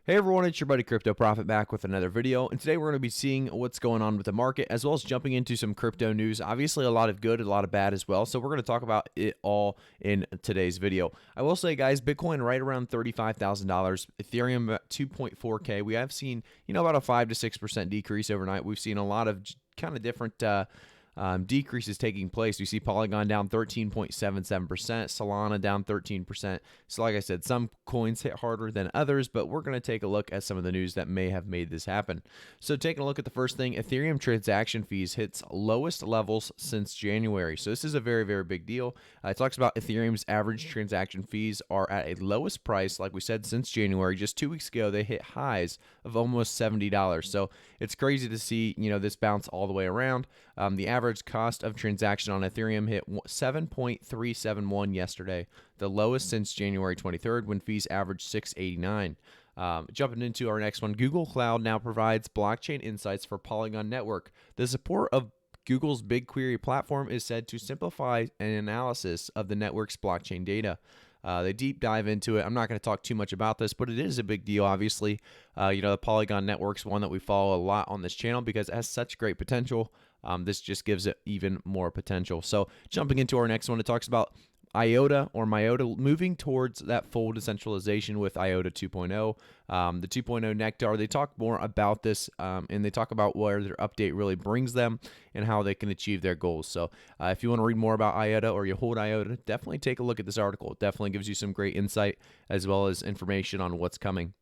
Hey everyone, it's your buddy Crypto Profit back with another video, and today we're going to be seeing what's going on with the market as well as jumping into some crypto news. Obviously a lot of good, a lot of bad as well, so we're going to talk about it all in today's video. I will say guys, Bitcoin right around $35,000, Ethereum about 2.4K. We have seen, about a 5 to 6% decrease overnight. We've seen a lot of kind of different decreases taking place. We see Polygon down 13.77%, Solana down 13%. So like I said, some coins hit harder than others, but we're going to take a look at some of the news that may have made this happen. So taking a look at the first thing, Ethereum transaction fees hits lowest levels since January. So this is a very, very big deal. It talks about Ethereum's average transaction fees are at a lowest price, like we said, since January. Just 2 weeks ago, they hit highs of almost $70. So it's crazy to see, this bounce all the way around. The average cost of transaction on Ethereum hit 7.371 yesterday, the lowest since January 23rd when fees averaged 689. Jumping into our next one, Google Cloud now provides blockchain insights for Polygon network. The support of Google's BigQuery platform is said to simplify an analysis of the network's blockchain data. They deep dive into it. I'm not going to talk too much about this, but it is a big deal, obviously. The Polygon network's one that we follow a lot on this channel because it has such great potential. This just gives it even more potential. So jumping into our next one, it talks about IOTA or MIOTA moving towards that full decentralization with IOTA 2.0. The 2.0 Nectar, they talk more about this and they talk about where their update really brings them and how they can achieve their goals. So if you want to read more about IOTA or you hold IOTA, definitely take a look at this article. It definitely gives you some great insight as well as information on what's coming.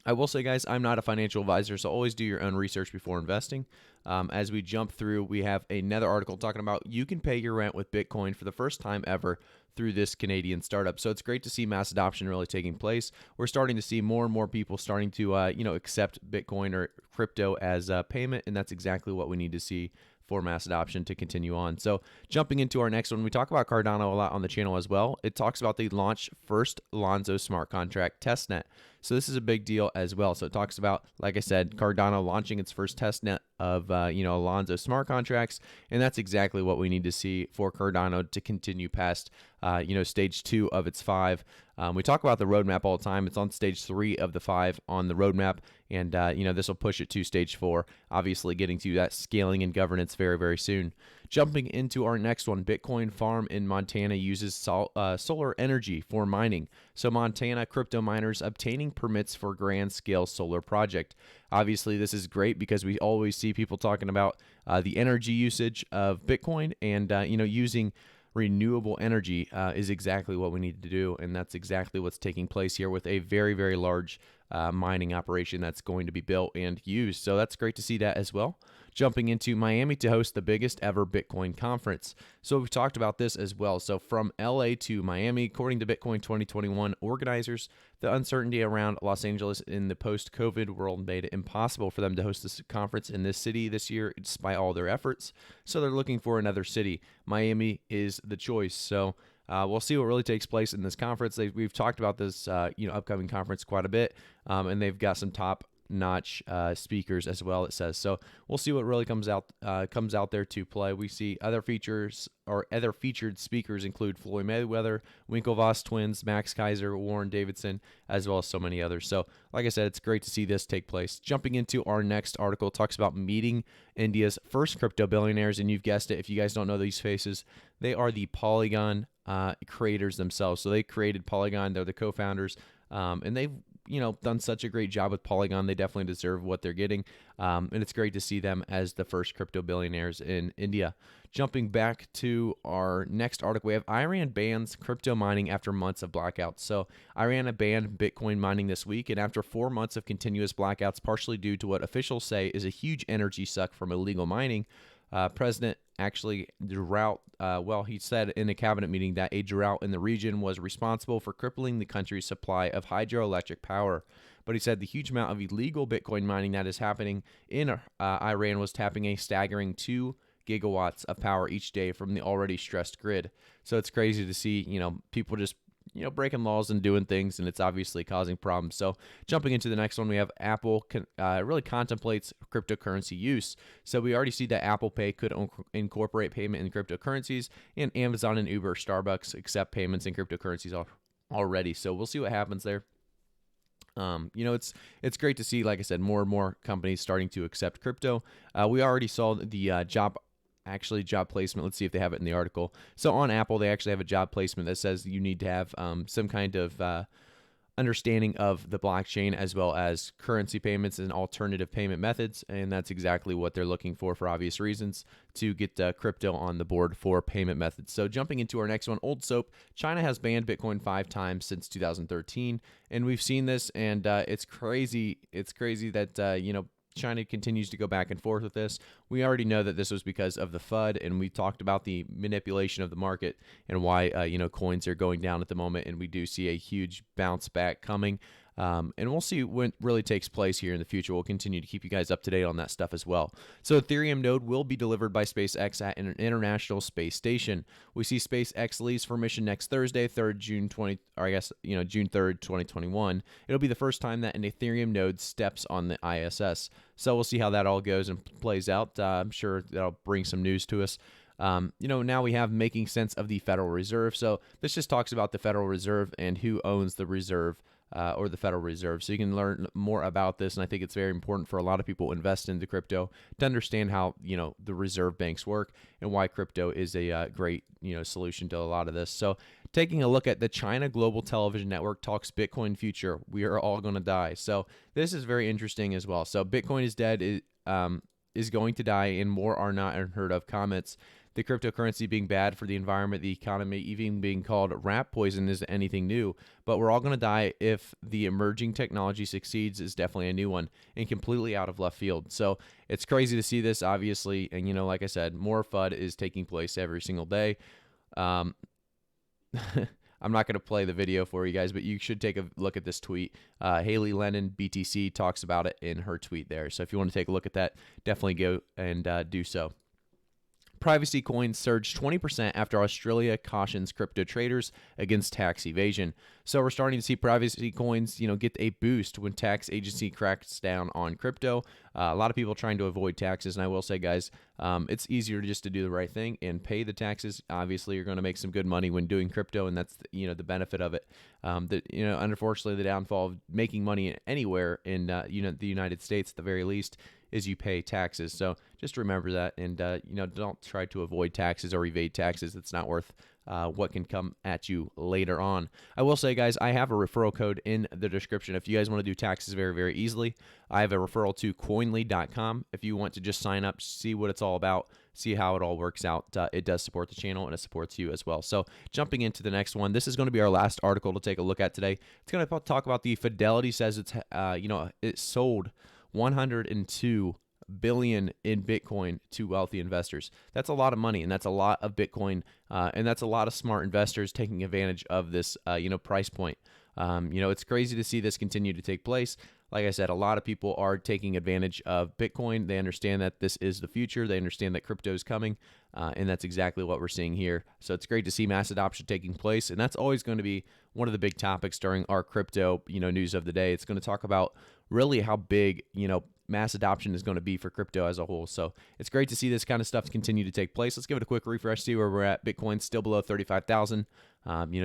I will say, guys, I'm not a financial advisor, so always do your own research before investing. As we jump through, we have another article talking about you can pay your rent with Bitcoin for the first time ever through this Canadian startup. So it's great to see mass adoption really taking place. We're starting to see more and more people starting to, accept Bitcoin or crypto as a payment, and that's exactly what we need to see for mass adoption to continue on. So jumping into our next one, we talk about Cardano a lot on the channel as well. It talks about the launch first Lonzo smart contract testnet. So this is a big deal as well. So it talks about, like I said, Cardano launching its first testnet of Lonzo smart contracts, and that's exactly what we need to see for Cardano to continue past stage 2 of its 5. We talk about the roadmap all the time. It's on stage 3 of the 5 on the roadmap, and this will push it to stage 4, obviously getting to that scaling and governance very, very soon. Jumping into our next one, Bitcoin farm in Montana uses solar energy for mining. So Montana crypto miners obtaining permits for grand scale solar project. Obviously, this is great because we always see people talking about the energy usage of Bitcoin, and using renewable energy is exactly what we need to do, and that's exactly what's taking place here with a very, very large mining operation that's going to be built and used. So that's great to see that as well. Jumping into Miami to host the biggest ever Bitcoin conference. So we've talked about this as well. So from LA to Miami, according to Bitcoin 2021 organizers, the uncertainty around Los Angeles in the post-COVID world made it impossible for them to host this conference in this city this year, despite all their efforts. So they're looking for another city. Miami is the choice. So we'll see what really takes place in this conference. We've talked about this, upcoming conference quite a bit, and they've got some top-notch speakers as well. It says so. We'll see what really comes out there to play. We see other features or other featured speakers include Floyd Mayweather, Winklevoss twins, Max Kaiser, Warren Davidson, as well as so many others. So, like I said, it's great to see this take place. Jumping into our next article, it talks about meeting India's first crypto billionaires, and you've guessed it. If you guys don't know these faces, they are the Polygon creators themselves. So they created Polygon. They're the co-founders, and they've done such a great job with Polygon. They definitely deserve what they're getting, and it's great to see them as the first crypto billionaires in India. Jumping back to our next article, we have Iran bans crypto mining after months of blackouts. So Iran banned Bitcoin mining this week, and after 4 months of continuous blackouts, partially due to what officials say is a huge energy suck from illegal mining, President actually drought. He said in a cabinet meeting that a drought in the region was responsible for crippling the country's supply of hydroelectric power. But he said the huge amount of illegal Bitcoin mining that is happening in Iran was tapping a staggering 2 gigawatts of power each day from the already stressed grid. So it's crazy to see, people just breaking laws and doing things, and it's obviously causing problems. So jumping into the next one, we have Apple really contemplates cryptocurrency use. So we already see that Apple Pay could incorporate payment in cryptocurrencies, and Amazon and Uber, Starbucks accept payments in cryptocurrencies already. So we'll see what happens there. It's great to see, like I said, more and more companies starting to accept crypto. We already saw the job placement. Let's see if they have it in the article. So on Apple, they actually have a job placement that says you need to have some kind of understanding of the blockchain as well as currency payments and alternative payment methods. And that's exactly what they're looking for obvious reasons, to get crypto on the board for payment methods. So jumping into our next one, old soap. China has banned Bitcoin 5 times since 2013. And we've seen this, and it's crazy. It's crazy that, China continues to go back and forth with this. We already know that this was because of the FUD, and we talked about the manipulation of the market and why coins are going down at the moment, and we do see a huge bounce back coming. And we'll see what really takes place here in the future. We'll continue to keep you guys up to date on that stuff as well. So Ethereum node will be delivered by SpaceX at an international space station. We see SpaceX leaves for mission next Thursday, June 3rd, 2021. It'll be the first time that an Ethereum node steps on the ISS. So we'll see how that all goes and plays out. I'm sure that'll bring some news to us. Now we have making sense of the Federal Reserve. So this just talks about the Federal Reserve and who owns the reserve. Or the Federal Reserve. So you can learn more about this, and I think it's very important for a lot of people who invest into crypto to understand how the reserve banks work and why crypto is a great solution to a lot of this. So taking a look at the China Global Television Network talks Bitcoin future. We are all going to die. So this is very interesting as well. So Bitcoin is dead. Is going to die, and more are not unheard of comments. The cryptocurrency being bad for the environment, the economy, even being called rat poison isn't anything new. But we're all going to die if the emerging technology succeeds is definitely a new one and completely out of left field. So it's crazy to see this, obviously. And, like I said, more FUD is taking place every single day. I'm not going to play the video for you guys, but you should take a look at this tweet. Haley Lennon, BTC, talks about it in her tweet there. So if you want to take a look at that, definitely go and do so. Privacy coins surged 20% after Australia cautions crypto traders against tax evasion. So we're starting to see privacy coins, get a boost when tax agency cracks down on crypto. A lot of people trying to avoid taxes, and I will say, guys, it's easier just to do the right thing and pay the taxes. Obviously, you're going to make some good money when doing crypto, and that's the benefit of it. Unfortunately, the downfall of making money anywhere in the United States, at the very least, is you pay taxes. So just remember that, and don't try to avoid taxes or evade taxes. It's not worth what can come at you later on. I will say, guys, I have a referral code in the description. If you guys want to do taxes very, very easily, I have a referral to Koinly.com. If you want to just sign up, see what it's all about, see how it all works out. It does support the channel, and it supports you as well. So jumping into the next one, this is going to be our last article to take a look at today. It's going to talk about the Fidelity says it's it sold 102 billion in Bitcoin to wealthy investors. That's a lot of money, and that's a lot of Bitcoin, and that's a lot of smart investors taking advantage of this price point. It's crazy to see this continue to take place. Like I said, a lot of people are taking advantage of Bitcoin. They understand that this is the future. They understand that crypto is coming, and that's exactly what we're seeing here. So it's great to see mass adoption taking place, and that's always going to be one of the big topics during our crypto news of the day. It's going to talk about really how big mass adoption is going to be for crypto as a whole. So it's great to see this kind of stuff continue to take place. Let's give it a quick refresh, see where we're at. Bitcoin's still below 35,000,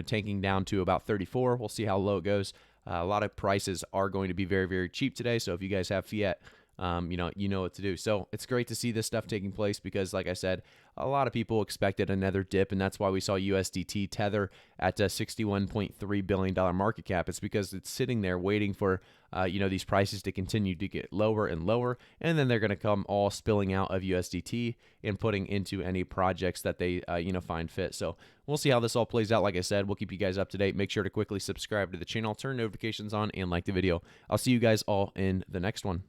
tanking down to about 34. We'll see how low it goes. A lot of prices are going to be very, very cheap today. So if you guys have fiat, you know what to do. So it's great to see this stuff taking place because, like I said, a lot of people expected another dip, and that's why we saw USDT Tether at a $61.3 billion market cap. It's because it's sitting there waiting for these prices to continue to get lower and lower, and then they're going to come all spilling out of USDT and putting into any projects that they find fit. So we'll see how this all plays out. Like I said, we'll keep you guys up to date. Make sure to quickly subscribe to the channel, turn notifications on, and like the video. I'll see you guys all in the next one.